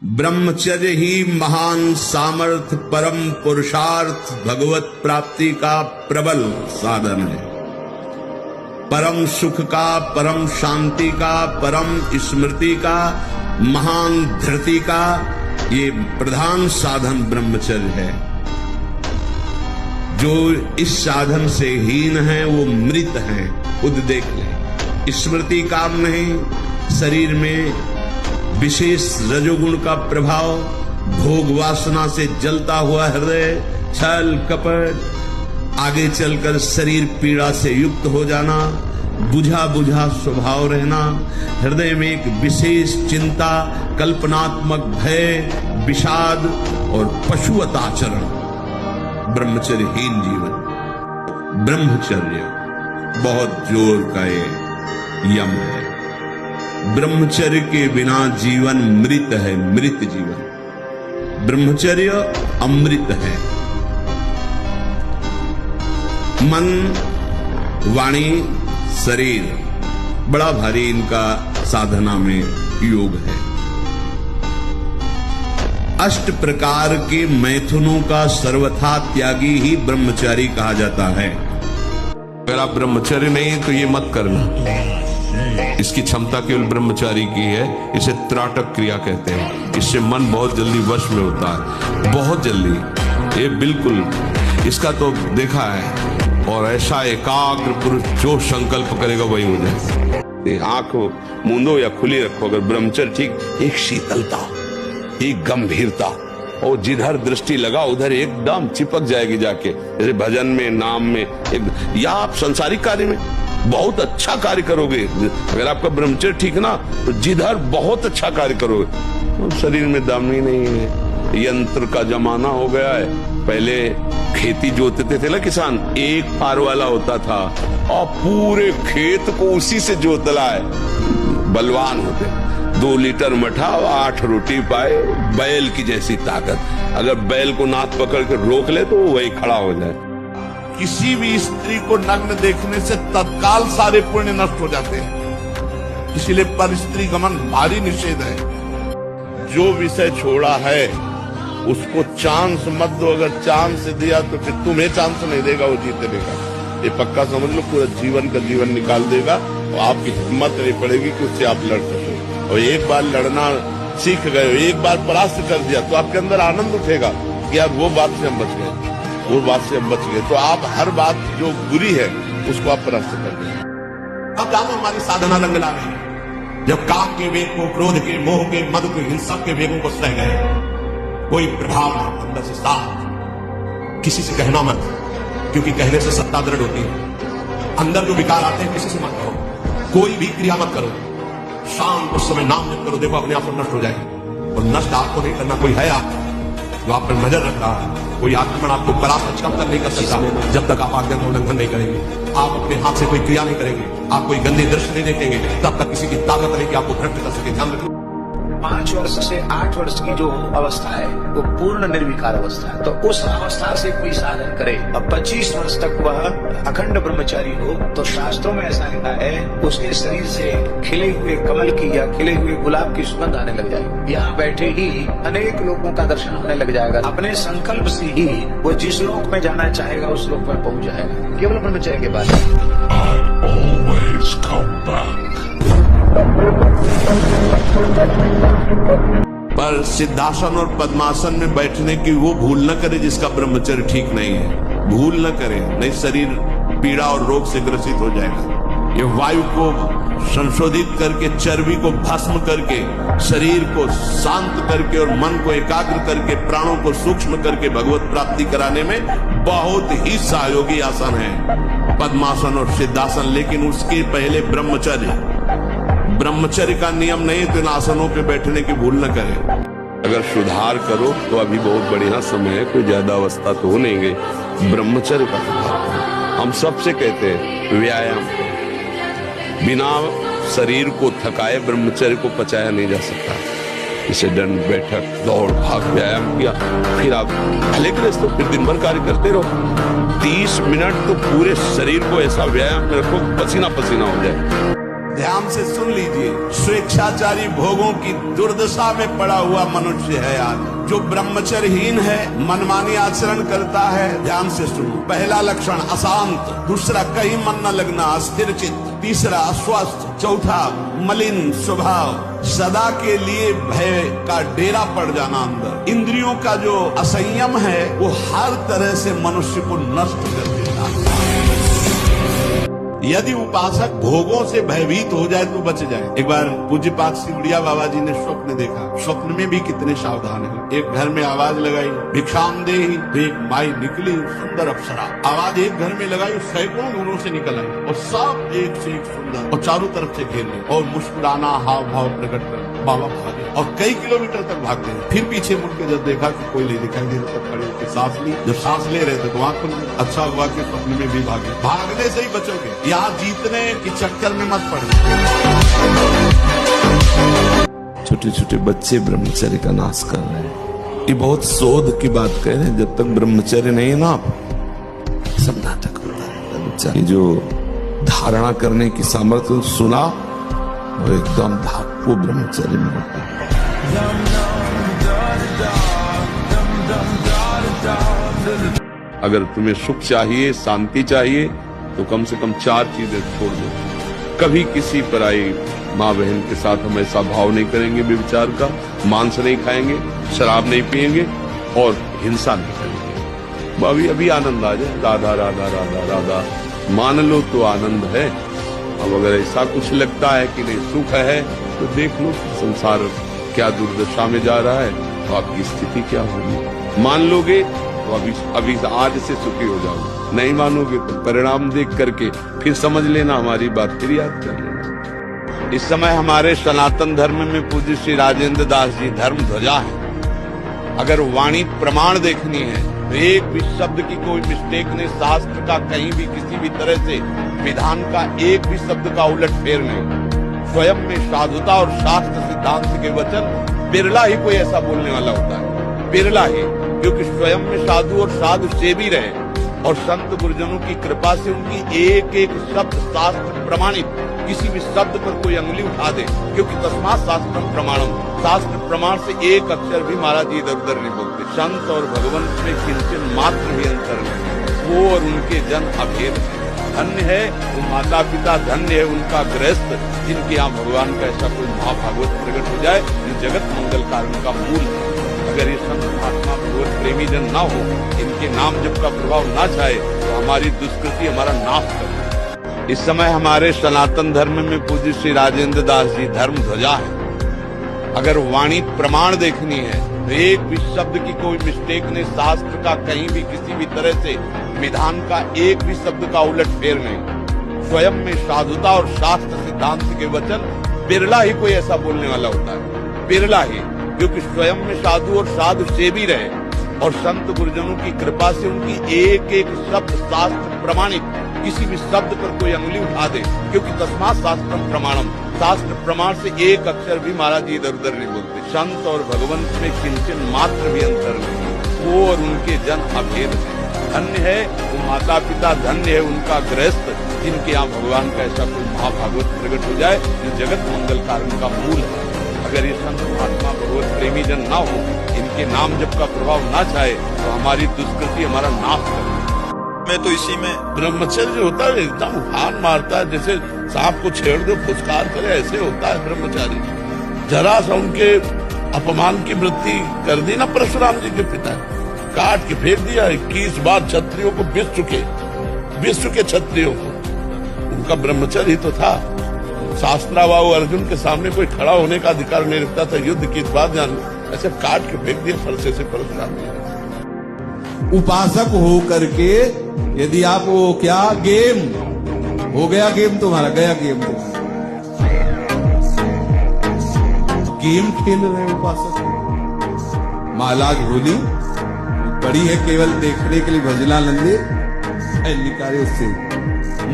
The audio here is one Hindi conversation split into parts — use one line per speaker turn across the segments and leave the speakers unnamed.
ब्रह्मचर्य ही महान सामर्थ्य, परम पुरुषार्थ, भगवत प्राप्ति का प्रबल साधन है। परम सुख का, परम शांति का, परम स्मृति का, महान धृति का ये प्रधान साधन ब्रह्मचर्य है। जो इस साधन से हीन है वो मृत है, खुद देख ले। स्मृति काम नहीं, शरीर में विशेष रजोगुण का प्रभाव, भोग वासना से जलता हुआ हृदय, छल कपट, आगे चलकर शरीर पीड़ा से युक्त हो जाना, बुझा बुझा स्वभाव रहना, हृदय में एक विशेष चिंता, कल्पनात्मक भय, विषाद और पशुवत आचरण, ब्रह्मचर्यहीन जीवन। ब्रह्मचर्य बहुत जोर का ये यम है। ब्रह्मचर्य के बिना जीवन मृत है, मृत जीवन। ब्रह्मचर्य अमृत है। मन, वाणी, शरीर बड़ा भारी इनका साधना में योग है। अष्ट प्रकार के मैथुनों का सर्वथा त्यागी ही ब्रह्मचारी कहा जाता है।
अगर आप ब्रह्मचर्य नहीं तो ये मत करना। इसकी क्षमता केवल ब्रह्मचारी की है। इसे त्राटक क्रिया कहते हैं। इससे मन बहुत जल्दी वश में होता है, बहुत जल्दी। ये बिल्कुल इसका तो देखा है। और ऐसा एकाग्र पुरुष जो संकल्प करेगा वही हो जाए।
आंख मूंदो या खुली रखो, अगर ब्रह्मचर्य ठीक, एक शीतलता, एक गंभीरता, और जिधर दृष्टि लगा उधर एकदम चिपक जाएगी जाके। जैसे भजन में, नाम में, या आप संसारिक कार्य में बहुत अच्छा कार्य करोगे। अगर आपका ब्रह्मचर्य ठीक ना, तो जिधर बहुत अच्छा कार्य करोगे। तो शरीर में दम ही नहीं है। यंत्र का जमाना हो गया है। पहले खेती जोतते थे ना किसान, एक फार वाला होता था और पूरे खेत को उसी से जोतला है। बलवान होते, 2 लीटर मठा, 8 रोटी पाए, बैल की जैसी ताकत। अगर बैल को नाथ पकड़ के रोक ले तो वही खड़ा हो जाए। किसी भी स्त्री को नग्न देखने से तत्काल सारे पुण्य नष्ट हो जाते हैं। इसीलिए पर स्त्री गमन भारी निषेध है। जो विषय छोड़ा है उसको चांस मत दो। अगर चांस दिया तो फिर तुम्हें चांस नहीं देगा, वो जीते देगा। ये पक्का समझ लो, पूरा जीवन का जीवन निकाल देगा और आपकी हिम्मत नहीं पड़ेगी कि उससे आप लड़ सको। और एक बार लड़ना सीख गए, एक बार परास्त कर दिया तो आपके अंदर आनंद उठेगा कि यार वो बात से हम बच गए, वो बात से हम बच गए। तो आप हर बात जो बुरी है उसको आप परास्त कर दें। अब जानो हमारी साधना रंग ला रही है। जब काम के वेग को, क्रोध के, मोह के, मद के, हिंसा के वेगों को सह गए, कोई प्रभाव नहीं, अंदर से साफ। किसी से कहना मत, क्योंकि कहने से सत्ता दृढ़ होती है। अंदर जो विकार आते हैं किसी से मत करो, कोई भी क्रिया मत करो। शाम उस समय नाम जप करो, देखो अपने आप नष्ट हो जाएगी। और नष्ट आपको नहीं करना, कोई है आप जो आप पर नजर रख रहा है। कोई आक्रमण आपको परास्त कब तक नहीं कर सकता जब तक आप आज्ञा का उल्लंघन नहीं करेंगे। आप अपने हाथ से कोई क्रिया नहीं करेंगे, आप कोई गंदे दृश्य नहीं देखेंगे, तब तक किसी की ताकत नहीं कि आपको भ्रष्ट कर सके। ध्यान रखो।
5 वर्ष से 8 वर्ष की जो अवस्था है वो पूर्ण निर्विकार अवस्था है। तो उस अवस्था से कोई साधन करे और 25 वर्ष तक वह अखंड ब्रह्मचारी हो, तो शास्त्रों में ऐसा लिखा है उसके शरीर से खिले हुए कमल की या खिले हुए गुलाब की सुगंध आने लग जाएगी। यहाँ बैठे ही अनेक लोगों का दर्शन होने लग जाएगा। अपने संकल्प से ही वो जिस लोक में जाना चाहेगा उस लोक में पहुंच जाएगा, केवल ब्रह्मचर्य के बाद।
पर सिद्धासन और पद्मासन में बैठने की वो भूल न करे जिसका ब्रह्मचर्य ठीक नहीं है। भूल न करे, नहीं शरीर पीड़ा और रोग से ग्रसित हो जाएगा। ये वायु को संशोधित करके, चर्बी को भस्म करके, शरीर को शांत करके और मन को एकाग्र करके, प्राणों को सूक्ष्म करके भगवत प्राप्ति कराने में बहुत ही सहयोगी आसन है पद्मासन और सिद्धासन। लेकिन उसके पहले ब्रह्मचर्य का नियम नहीं, तो इन आसनों पे बैठने की भूल न करें। अगर सुधार करो तो अभी बहुत बढ़िया समय है, कोई ज्यादा अवस्था तो हो नहीं गई। ब्रह्मचर्य का सुधार करो। हम सबसे कहते हैं व्यायाम, बिना शरीर को थकाए ब्रह्मचर्य को पचाया नहीं जा सकता। इसे दंड बैठक, दौड़ भाग, व्यायाम किया, फिर आप भले के तो फिर दिन भर कार्य करते रहो। 30 मिनट तो पूरे शरीर को ऐसा व्यायाम में रखो पसीना पसीना हो जाए।
ध्यान से सुन लीजिए, स्वेच्छाचारी भोगों की दुर्दशा में पड़ा हुआ मनुष्य है आज। जो ब्रह्मचर्यहीन है, मनमानी आचरण करता है, ध्यान से सुनो। पहला लक्षण अशांत, दूसरा कहीं मन न लगना, अस्थिर चित्त, तीसरा अस्वस्थ, चौथा मलिन स्वभाव, सदा के लिए भय का डेरा पड़ जाना अंदर। इंद्रियों का जो असंयम है वो हर तरह से मनुष्य को नष्ट कर देता है। यदि उपासक भोगों से भयभीत हो जाए तो बच जाए। एक बार पूज्यपाद सिमरिया बाबा जी ने स्वप्न देखा। स्वप्न में भी कितने सावधान है। एक घर में आवाज लगाई, भिक्षाम दे, तो एक माई निकली, सुंदर अप्सरा। आवाज एक घर में लगाई, सैकड़ों घरों से निकल आई और सब एक से एक सुंदर, और चारों तरफ से घेर ली और मुस्कुराना हाव भाव प्रकट कर बाबा भागे और कई किलोमीटर तक भागते हैं। फिर पीछे मुड़ के जब देखा कि कोई नहीं दिखाई दे रहा, तब खड़े होकर सांस ली। जब सांस ले रहे थे तो आंख खुल गई। अच्छा हुआ कि स्वप्न में भी भागे। भागने से ही बचोगे, यहाँ जीतने के चक्कर में मत पड़ना।
छोटे छोटे बच्चे ब्रह्मचर्य का नाश कर रहे हैं। ये बहुत शोध की बात कह रहे हैं। जब तक ब्रह्मचर्य नहीं है ना, सब नाटक होता है। ब्रह्मचर्य जो धारणा करने की सामर्थ्य सुना, वो एकदम वो ब्रह्मचर्य में होता है। अगर तुम्हें सुख चाहिए, शांति चाहिए, तो कम से कम 4 चीजें छोड़ दो। कभी किसी पराई माँ बहन के साथ हम ऐसा भाव नहीं करेंगे व्यभिचार का, मांस नहीं खाएंगे, शराब नहीं पिएंगे और हिंसा नहीं करेंगे। अभी अभी आनंद आ जाए, राधा राधा राधा राधा मान लो तो आनंद है। अब अगर ऐसा कुछ लगता है कि नहीं सुख है, तो देख लो संसार क्या दुर्दशा में जा रहा है, तो आपकी स्थिति क्या होगी। मान लोगे तो अभी आज से सुखी हो जाओगे, नहीं मानोगे तो परिणाम देख करके फिर समझ लेना, हमारी बात फिर याद कर लेना। इस समय हमारे सनातन धर्म में पूज्य श्री राजेंद्र दास जी धर्म ध्वजा है। अगर वाणी प्रमाण देखनी है तो एक भी शब्द की कोई मिस्टेक नहीं, शास्त्र का कहीं भी किसी भी तरह से विधान का एक भी शब्द का उलट फेर नहीं। स्वयं में साधुता और शास्त्र सिद्धांत के वचन बिरला ही कोई ऐसा बोलने वाला होता है, बिरला ही, क्योंकि स्वयं में साधु और साधु सेवी रहे और संत गुरुजनों की कृपा से उनकी एक एक शब्द शास्त्र प्रमाणित, किसी भी शब्द पर कोई अंगुली उठा दे, क्योंकि तस्मात् शास्त्रम प्रमाणम, शास्त्र प्रमाण से एक अक्षर भी महाराज जी इधर उधर नहीं बोलते। संत और भगवंत में किंचन मात्र भी अंतर नहीं, वो और उनके जन अभेद है। धन्य है वो माता पिता, धन्य है उनका गृहस्थ, जिनके यहाँ भगवान का ऐसा कोई महाभागवत प्रकट हो जाए जो जगत मंगल कारण का मूल है। अगर ये संत महात्मा भगवत प्रेमी जन ना हो, इनके नाम जप का प्रभाव ना चाहे, तो हमारी दुष्कृति हमारा नाश कर। इस समय हमारे सनातन धर्म में पूज्य श्री राजेंद्र दास जी धर्म ध्वजा है। अगर वाणी प्रमाण देखनी है तो एक भी शब्द की कोई मिस्टेक नहीं, शास्त्र का कहीं भी किसी भी तरह से विधान का एक भी शब्द का उलट फेर नहीं। स्वयं में साधुता और शास्त्र सिद्धांत के वचन बिरला ही कोई ऐसा बोलने वाला होता है, बिरला ही, क्योंकि स्वयं में साधु और साधु सेवी रहे और संत गुरुजनों की कृपा से उनकी एक एक शब्द शास्त्र प्रमाणित, किसी भी शब्द पर कोई अंगुली उठा दे, क्योंकि तस्मात् शास्त्रम प्रमाणम, शास्त्र प्रमाण से एक अक्षर भी महाराज जी इधर उधर नहीं बोलते। संत और भगवंत में किंचन मात्र भी अंतर नहीं, वो और उनके जन अभेद है। धन्य है वो माता पिता, धन्य है उनका गृहस्थ, जिनके यहाँ भगवान का ऐसा कोई महाभागवत प्रकट हो जाए जो जगत मंगल कारण का मूल है। अगर ये संत महात्मा भगवत प्रेमी जन ना हो, इनके नाम जप का प्रभाव ना चाहे, तो हमारी दुष्कृति हमारा नाश करे।
मैं तो इसी में
ब्रह्मचर्य होता है एकदम उफान मारता है, जैसे सांप को छेड़ दो फुसकार करे, ऐसे होता है ब्रह्मचारी। जरा सा उनके अपमान की वृत्ति कर दी ना परशुराम जी के पिता, काट के फेंक दिया। 21 बार क्षत्रियों को विश्व के क्षत्रियों को, उनका ब्रह्मचर्य ही तो था। शास्त्राबाहु अर्जुन के सामने कोई खड़ा होने का अधिकार नहीं रखता था, युद्ध की बात जान, ऐसे काट के फेंक दिया फरसे से परशुराम जी।
उपासक हो करके यदि आप वो क्या गेम हो गया, गेम तुम्हारा गया, गेम गेम खेल रहे उपासक। महाराज होली बड़ी है केवल देखने के लिए, भजला नंदे निकाले उससे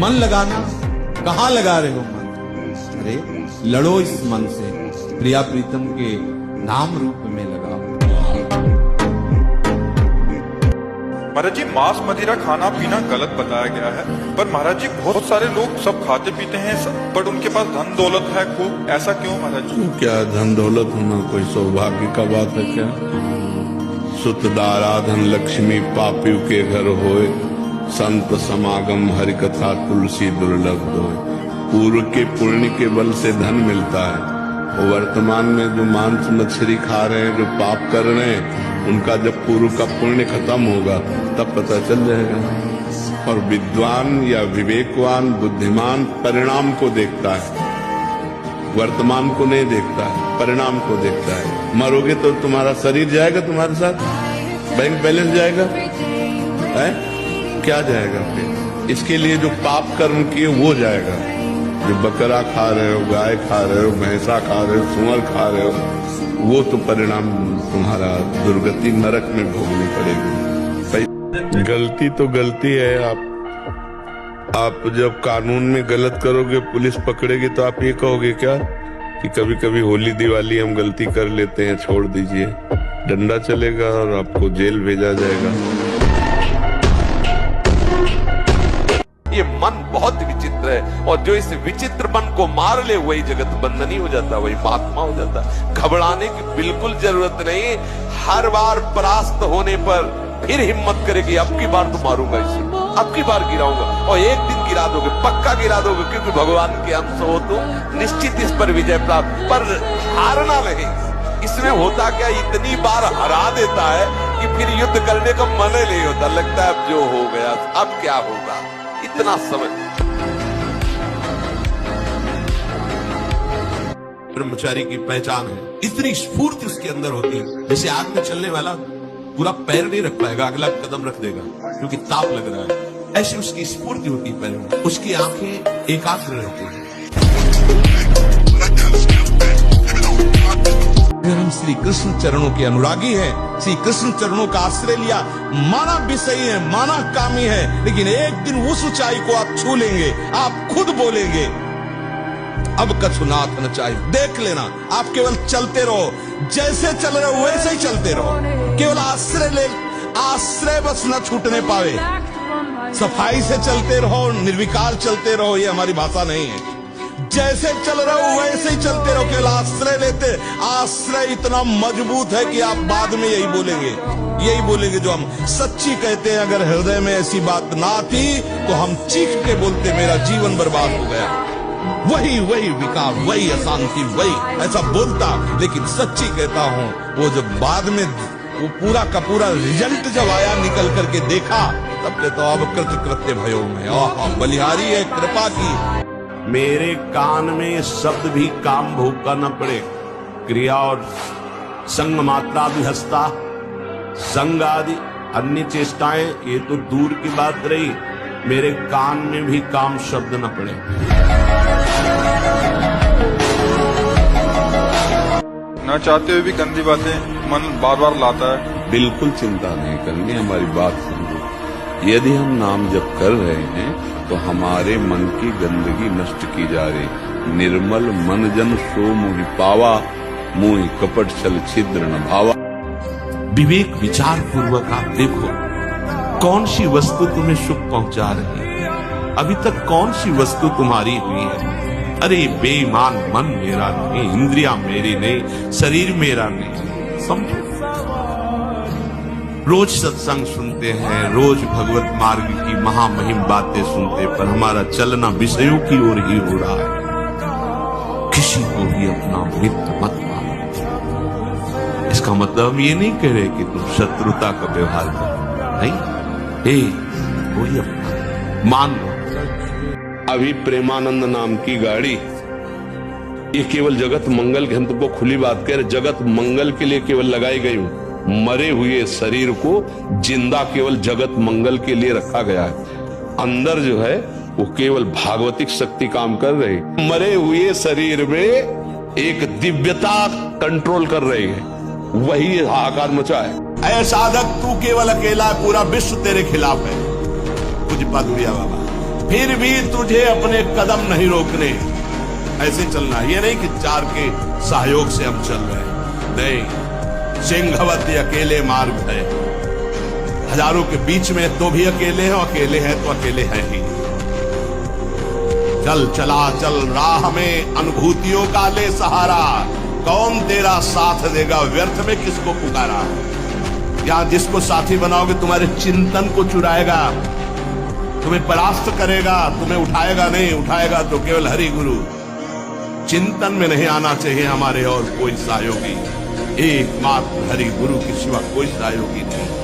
मन लगाना। कहाँ लगा रहे हो मन? अरे लड़ो इस मन से, प्रिया प्रीतम के नाम रूप में लगाओ।
महाराज जी मांस मदिरा खाना पीना गलत बताया गया है, पर महाराज जी बहुत सारे लोग सब खाते पीते हैं पर उनके पास धन दौलत है खूब, ऐसा क्यों महाराज जी?
क्या धन दौलत होना कोई सौभाग्य का बात है क्या? सुत दाराधन लक्ष्मी पापियों के घर होए, संत समागम हरि कथा तुलसी दुर्लभ होए। पूर्व के पुण्य के बल से धन मिलता है, और वर्तमान में जो मांस मछली खा रहे हैं, जो पाप कर रहे हैं, उनका जब पूर्व का पुण्य खत्म होगा तब पता चल जाएगा। और विद्वान या विवेकवान बुद्धिमान परिणाम को देखता है, वर्तमान को नहीं देखता है, परिणाम को देखता है। मरोगे तो तुम्हारा शरीर जाएगा तुम्हारे साथ, बैंक बैलेंस जाएगा है? क्या जाएगा फिर? इसके लिए जो पाप कर्म किए वो जाएगा। जो बकरा खा रहे हो, गाय खा रहे हो, भैंसा खा रहे हो, सुअर खा रहे हो, वो तो परिणाम तुम्हारा दुर्गति नरक में भोगनी पड़ेगी। गलती तो गलती है। आप जब कानून में गलत करोगे, पुलिस पकड़ेगी, तो आप ये कहोगे क्या कि कभी कभी होली दिवाली हम गलती कर लेते हैं, छोड़ दीजिए? डंडा चलेगा और आपको जेल भेजा जाएगा।
ये मन बहुत विचित्र है, और जो इस विचित्र मन को मार ले वही जगत बंधनी हो जाता, वही महात्मा हो जाता। घबराने की बिल्कुल जरूरत नहीं। हर बार परास्त होने पर फिर हिम्मत करेगी, अब की बार तो मारूंगा इसे, अब की बार गिराऊंगा, और एक दिन गिरा दोगे, पक्का गिरा दोगे, क्योंकि भगवान के अंश हो तो निश्चित इस पर विजय प्राप्त। पर हारना नहीं। इसमें होता क्या, इतनी बार हरा देता है कि फिर युद्ध करने का मन ही नहीं होता, लगता है अब जो हो गया, अब क्या होगा, इतना समझ।
ब्रह्मचारी की पहचान है, इतनी स्फूर्ति उसके अंदर होती है। जैसे आग में चलने वाला पूरा पैर नहीं रख पाएगा, अगला कदम रख देगा क्योंकि ताप लग रहा है। ऐसी उसकी स्फूर्ति होती है पैर में, उसकी आंखें एकाग्र रहती हैं। हम श्री कृष्ण चरणों के अनुरागी हैं, श्री कृष्ण चरणों का आश्रय लिया। माना विषयी है, माना कामी है, लेकिन एक दिन उस ऊंचाई को आप छू लेंगे, आप खुद बोलेंगे अब कछुनाथ न चाहिए। देख लेना, आप केवल चलते रहो, जैसे चल रहे हो वैसे ही चलते रहो। केवल आश्रय ले, आश्रय बस न छूटने पावे। सफाई से चलते रहो, निर्विकार चलते रहो, ये हमारी भाषा नहीं है। जैसे चल रहे हो वैसे ही चलते रहो, केवल आश्रय लेते। आश्रय इतना मजबूत है कि आप बाद में यही बोलेंगे जो हम सच्ची कहते हैं। अगर हृदय में ऐसी बात ना थी तो हम चीख के बोलते मेरा जीवन बर्बाद हो गया। वही विकार, वही अशांति, वही ऐसा बोलता। लेकिन सच्ची कहता हूँ, वो जब बाद में वो पूरा का पूरा रिजल्ट जब आया, निकल करके देखा, तब कहता अब कृत्य भयो में बलिहारी है कृपा की। मेरे कान में शब्द भी काम भोग का न पड़े। क्रिया और संग मात्रा भी हंसता, संग आदि अन्य चेष्टाएं ये तो दूर की बात रही, मेरे कान में भी काम शब्द न पड़े।
न चाहते हुए भी गंदी बातें मन बार बार लाता है।
बिल्कुल चिंता नहीं करनी, हमारी बात समझो। यदि हम नाम जप कर रहे हैं तो हमारे मन की गंदगी नष्ट की जा रही। निर्मल मन जन सो मुहि पावा, मुहि कपट छल छिद्र न भावा।
विवेक विचार पूर्वक आप देखो, कौन सी वस्तु तुम्हें सुख पहुंचा रही है, अभी तक कौन सी वस्तु तुम्हारी हुई है। अरे बेईमान मन मेरा नहीं, इंद्रियां मेरी नहीं, शरीर मेरा नहीं। समझो, रोज सत्संग सुनते हैं, रोज भगवत मार्ग की महामहिम बातें सुनते, पर हमारा चलना विषयों की ओर ही हो रहा है। किसी को भी अपना मित्र मत मानो। इसका मतलब ये नहीं कह रहे कि तुम शत्रुता का व्यवहार करो, नहीं, कोई अपना मान लो।
अभी प्रेमानंद नाम की गाड़ी, ये केवल जगत मंगल के, हम तुमको खुली बात कह रहे, जगत मंगल के लिए केवल लगाई गई हूं। मरे हुए शरीर को जिंदा केवल जगत मंगल के लिए रखा गया है। अंदर जो है वो केवल भागवतिक शक्ति काम कर रही है। मरे हुए शरीर में एक दिव्यता कंट्रोल कर रही है, वही हाहाकार मचा है।
ऐ साधक, तू केवल अकेला है, पूरा विश्व तेरे खिलाफ है। कुछ बादुड़िया बाबा, फिर भी तुझे अपने कदम नहीं रोकने, ऐसे चलना। ये नहीं कि चार के सहयोग से हम चल रहे हैं, नहीं। सिंहवत अकेले मार्ग है, हजारों के बीच में तो भी अकेले हैं, अकेले हैं तो अकेले हैं ही। चल चला चल राह में अनुभूतियों का ले सहारा, कौन तेरा साथ देगा व्यर्थ में किसको पुकारा। यहां जिसको साथी बनाओगे तुम्हारे चिंतन को चुराएगा, तुम्हें परास्त करेगा, तुम्हें उठाएगा नहीं, उठाएगा तो केवल हरि गुरु। चिंतन में नहीं आना चाहिए हमारे और कोई सहयोगी, एकमात्र हरि गुरु के सिवा कोई सहयोगी नहीं।